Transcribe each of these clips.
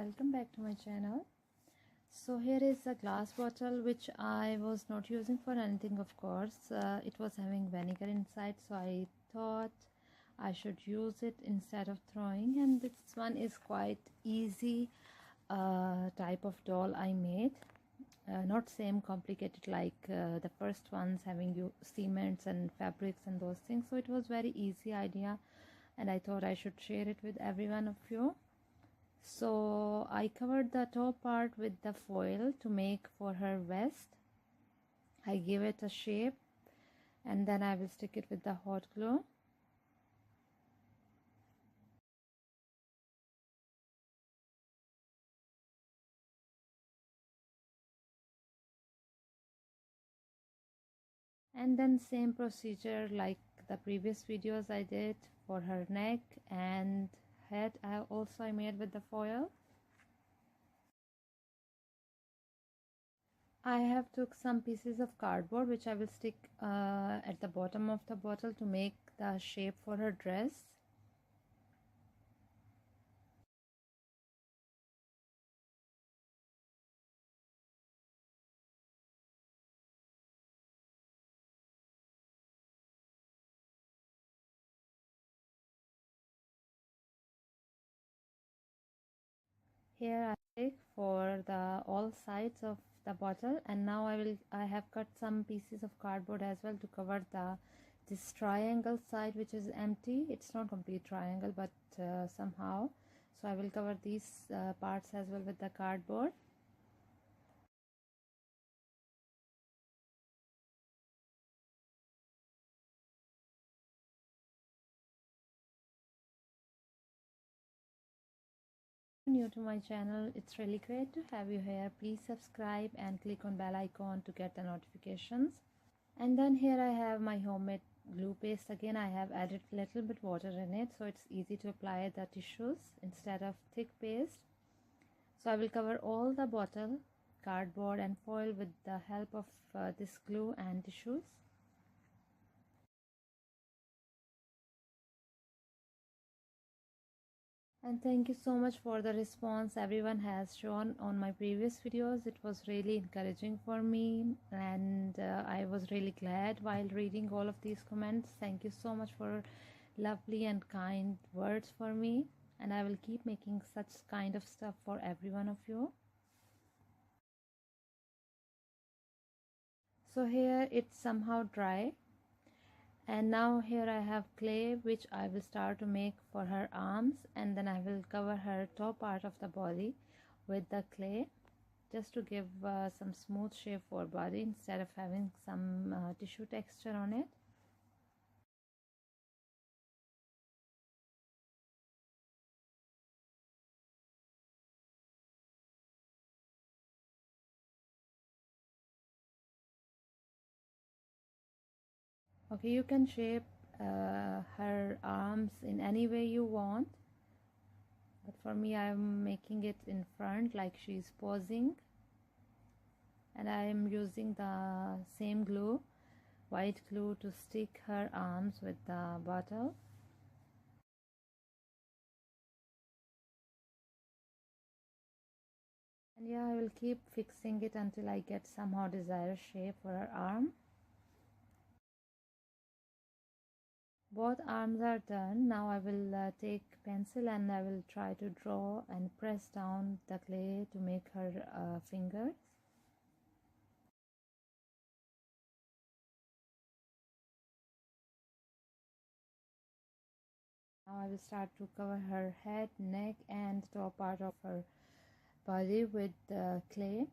welcome back to my channel. So here is a glass bottle which I was not using for anything, of course. It was having vinegar inside, so I thought I should use it instead of throwing. And this one is quite easy type of doll I made. Not same complicated like the first ones having cements and fabrics and those things. So it was very easy idea, and I thought I should share it with every one of you. So I covered the top part with the foil to make for her vest. I give it a shape and then I will stick it with the hot glue. And then same procedure like the previous videos I did for her neck and head. I made with the foil. I have took some pieces of cardboard which I will stick at the bottom of the bottle to make the shape for her dress. Here I take for the all sides of the bottle, and now I have cut some pieces of cardboard as well to cover this triangle side which is empty. It's not complete triangle, but somehow, so I will cover these parts as well with the cardboard. New to my channel, it's really great to have you here. Please subscribe and click on bell icon to get the notifications. And then here I have my homemade glue paste. Again, I have added a little bit water in it, so it's easy to apply the tissues instead of thick paste. So I will cover all the bottle, cardboard and foil with the help of this glue and tissues. And thank you so much for the response everyone has shown on my previous videos. It was really encouraging for me, and I was really glad while reading all of these comments. Thank you so much for lovely and kind words for me, and I will keep making such kind of stuff for every one of you. So here it's somehow dry. And now here I have clay which I will start to make for her arms, and then I will cover her top part of the body with the clay just to give some smooth shape for body instead of having some tissue texture on it. Okay, you can shape her arms in any way you want, but for me I'm making it in front like she's posing, and I am using the same glue, white glue, to stick her arms with the bottle. And yeah, I will keep fixing it until I get somehow desired shape for her arm. Both arms are done. Now I will take pencil and I will try to draw and press down the clay to make her fingers. Now I will start to cover her head, neck and top part of her body with the clay.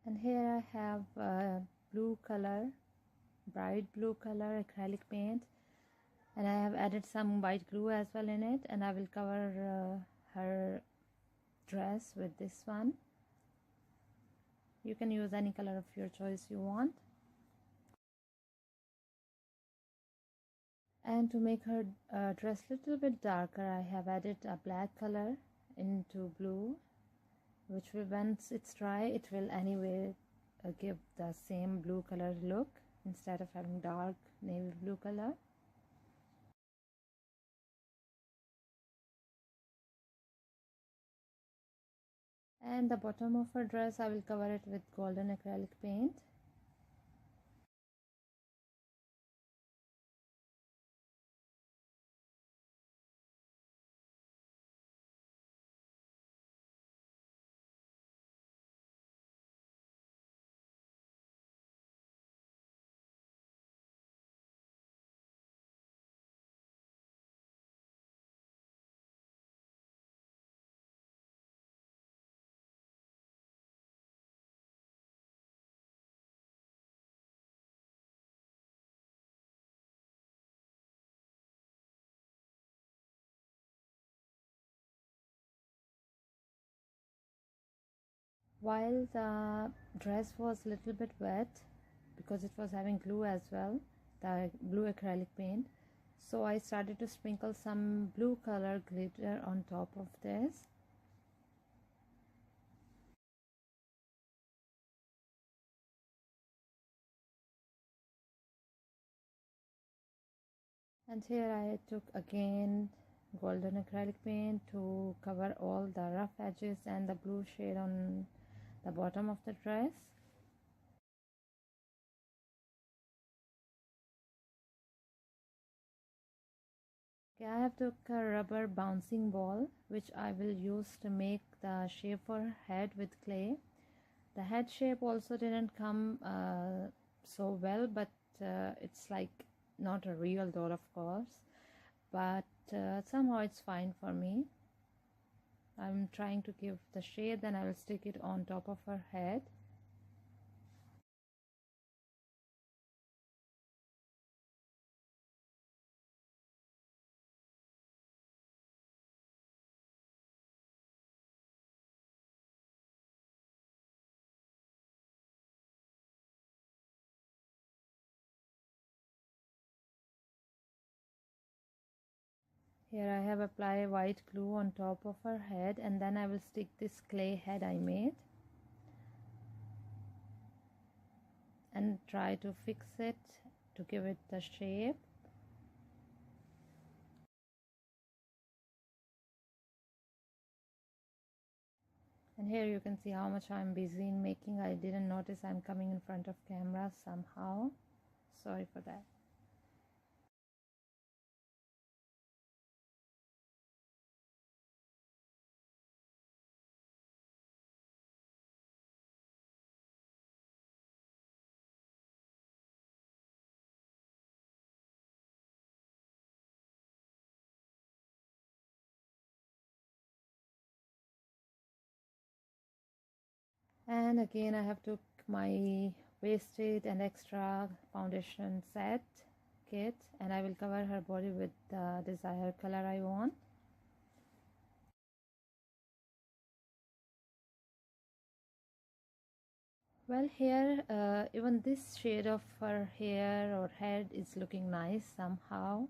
And here I have blue color, bright blue color acrylic paint, and I have added some white glue as well in it, and I will cover her dress with this one. You can use any color of your choice you want. And to make her dress a little bit darker, I have added a black color into blue, which will, once it's dry, it will anyway give the same blue color look instead of having dark navy blue color. And the bottom of her dress, I will cover it with golden acrylic paint. While the dress was a little bit wet, because it was having glue as well, the blue acrylic paint, so I started to sprinkle some blue color glitter on top of this. And here I took again golden acrylic paint to cover all the rough edges and the blue shade on the bottom of the dress. Okay, I have took a rubber bouncing ball, which I will use to make the shape for her head with clay. The head shape also didn't come so well, but it's like not a real doll, of course, but somehow it's fine for me. I'm trying to give the shade, then I will stick it on top of her head. Here I have applied white glue on top of her head, and then I will stick this clay head I made and try to fix it to give it the shape. And here you can see how much I'm busy in making. I didn't notice I'm coming in front of camera somehow. Sorry for that. And again I have took my wasted and extra foundation set kit, and I will cover her body with the desired color I want. Well, here even this shade of her hair or head is looking nice somehow,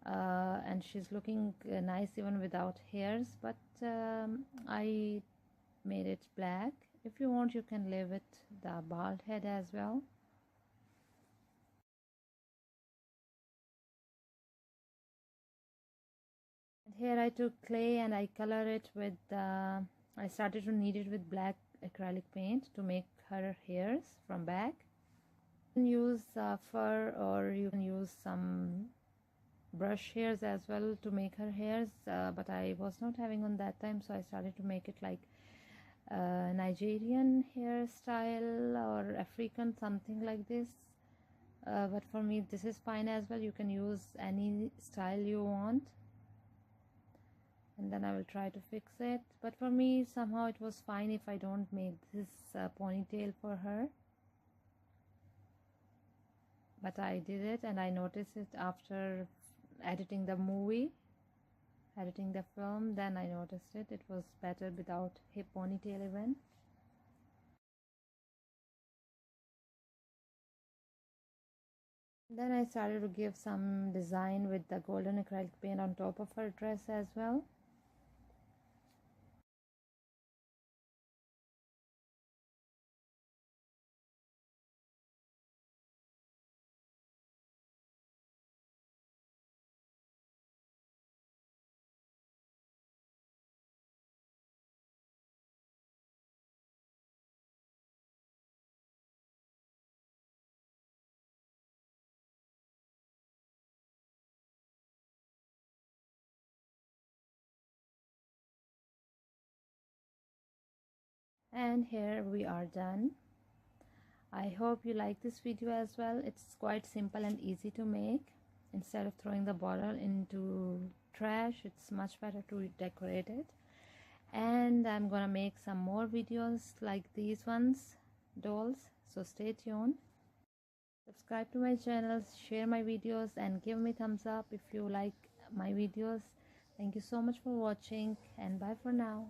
and she's looking nice even without hairs, but I made it black. If you want, you can leave it the bald head as well. And here I took clay and I color it with I started to knead it with black acrylic paint to make her hairs from back. You can use fur, or you can use some brush hairs as well to make her hairs, but I was not having on that time, so I started to make it like Nigerian hairstyle or African, something like this, but for me this is fine as well. You can use any style you want. and then I will try to fix it. But for me, somehow it was fine if I don't make this ponytail for her. But I did it, and I noticed it after editing the film. Then I noticed it was better without a ponytail even. Then I started to give some design with the golden acrylic paint on top of her dress as well. And here we are done. I hope you like this video as well. It's quite simple and easy to make. Instead of throwing the bottle into trash, it's much better to decorate it. And I'm gonna make some more videos like these ones, dolls, so stay tuned. Subscribe to my channel, share my videos, and give me thumbs up if you like my videos. Thank you so much for watching, and bye for now.